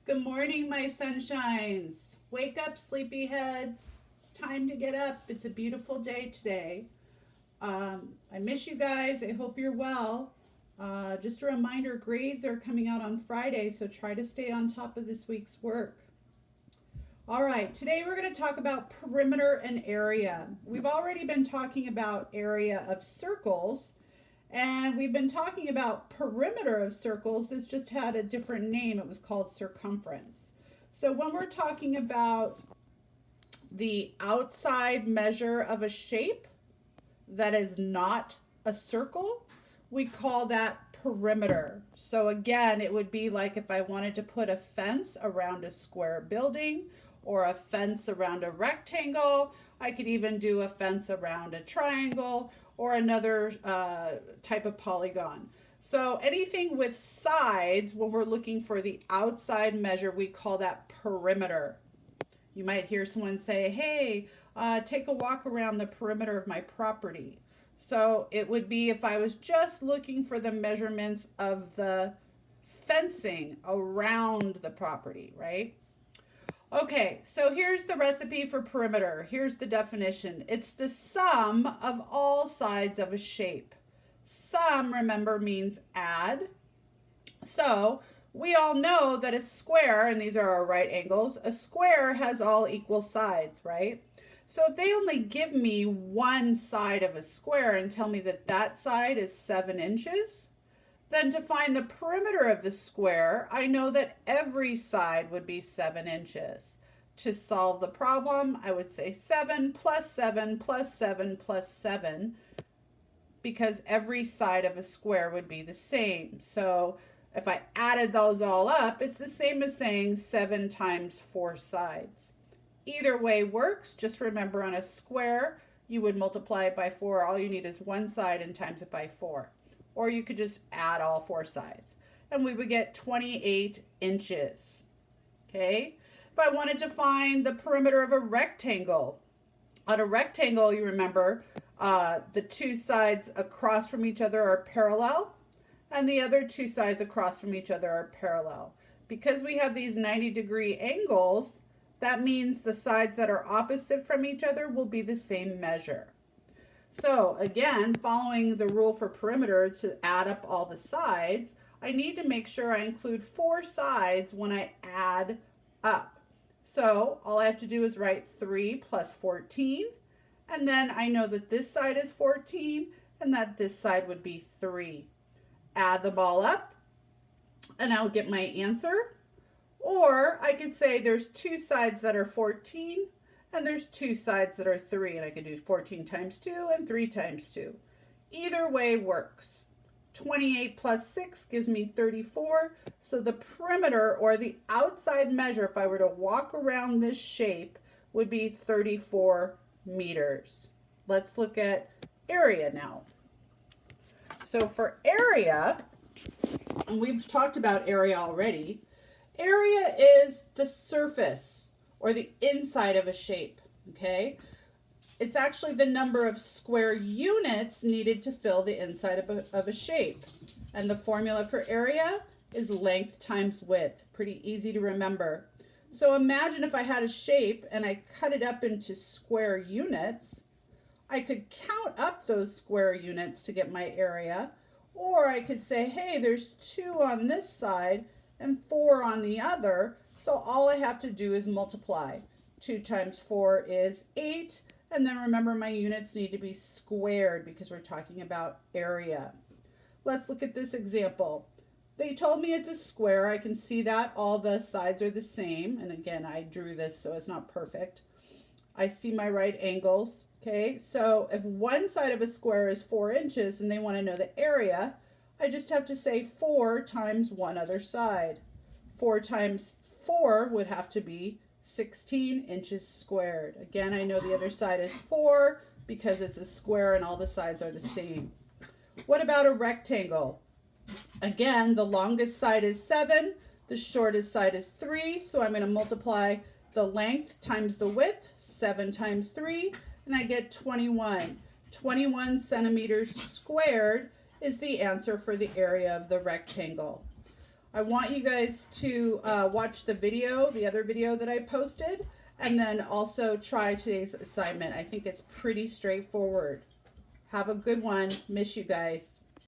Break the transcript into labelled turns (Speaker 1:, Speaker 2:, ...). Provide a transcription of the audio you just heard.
Speaker 1: Good morning, my sunshines. Wake up, sleepyheads. It's time to get up. It's a beautiful day today. I miss you guys. I hope you're well. Just a reminder grades are coming out on Friday, so try to stay on top of this week's work. All right, today we're going to talk about perimeter and area. We've already been talking about area of circles, and we've been talking about perimeter of circles. It's just had a different name. It was called circumference. So when we're talking about the outside measure of a shape that is not a circle, we call that perimeter. So again, it would be like if I wanted to put a fence around a square building or a fence around a rectangle. I could even do a fence around a triangle or another type of polygon. So anything with sides, when we're looking for the outside measure, we call that perimeter. You might hear someone say, hey, take a walk around the perimeter of my property. So it would be if I was just looking for the measurements of the fencing around the property, right? Okay, so here's the recipe for perimeter. Here's the definition. It's the sum of all sides of a shape. Sum, remember, means add. So we all know that a square, and these are our right angles, a square has all equal sides, right? So if they only give me one side of a square and tell me that that side is 7 inches, then to find the perimeter of the square, I know that every side would be 7 inches. To solve the problem, I would say 7 plus 7 plus 7 plus 7, because every side of a square would be the same. So if I added those all up, it's the same as saying 7 times 4 sides. Either way works. Just remember, on a square, you would multiply it by 4. All you need is one side and times it by 4. Or you could just add all 4 sides. And we would get 28 inches. Okay? If I wanted to find the perimeter of a rectangle, on a rectangle, you remember, the two sides across from each other are parallel, and the other two sides across from each other are parallel. Because we have these 90-degree angles, that means the sides that are opposite from each other will be the same measure. So again, following the rule for perimeter to add up all the sides, I need to make sure I include 4 sides when I add up. So all I have to do is write 3 plus 14, and then I know that this side is 14 and that this side would be 3. Add them all up and I'll get my answer. Or I could say there's 2 sides that are 14 and there's 2 sides that are 3, and I could do 14 times 2 and 3 times 2. Either way works. 28 plus 6 gives me 34. So the perimeter, or the outside measure, if I were to walk around this shape, would be 34 meters. Let's look at area now. So for area, and we've talked about area already, area is the surface or the inside of a shape, okay? It's actually the number of square units needed to fill the inside of a shape. And the formula for area is length times width. Pretty easy to remember. So imagine if I had a shape and I cut it up into square units. I could count up those square units to get my area. Or I could say, hey, there's 2 on this side and 4 on the other. So all I have to do is multiply. 2 times 4 is 8. And then remember, my units need to be squared because we're talking about area. Let's look at this example. They told me it's a square. I can see that all the sides are the same. And again, I drew this so it's not perfect. I see my right angles. Okay, so if one side of a square is 4 inches and they want to know the area, I just have to say 4 times one other side. 4 times 4 would have to be 16 inches squared. Again, I know the other side is 4 because it's a square and all the sides are the same. What about a rectangle? Again, the longest side is 7, the shortest side is 3, so I'm going to multiply the length times the width, 7 times 3, and I get 21. 21 centimeters squared is the answer for the area of the rectangle. I want you guys to watch the video, the other video that I posted, and then also try today's assignment. I think it's pretty straightforward. Have a good one. Miss you guys.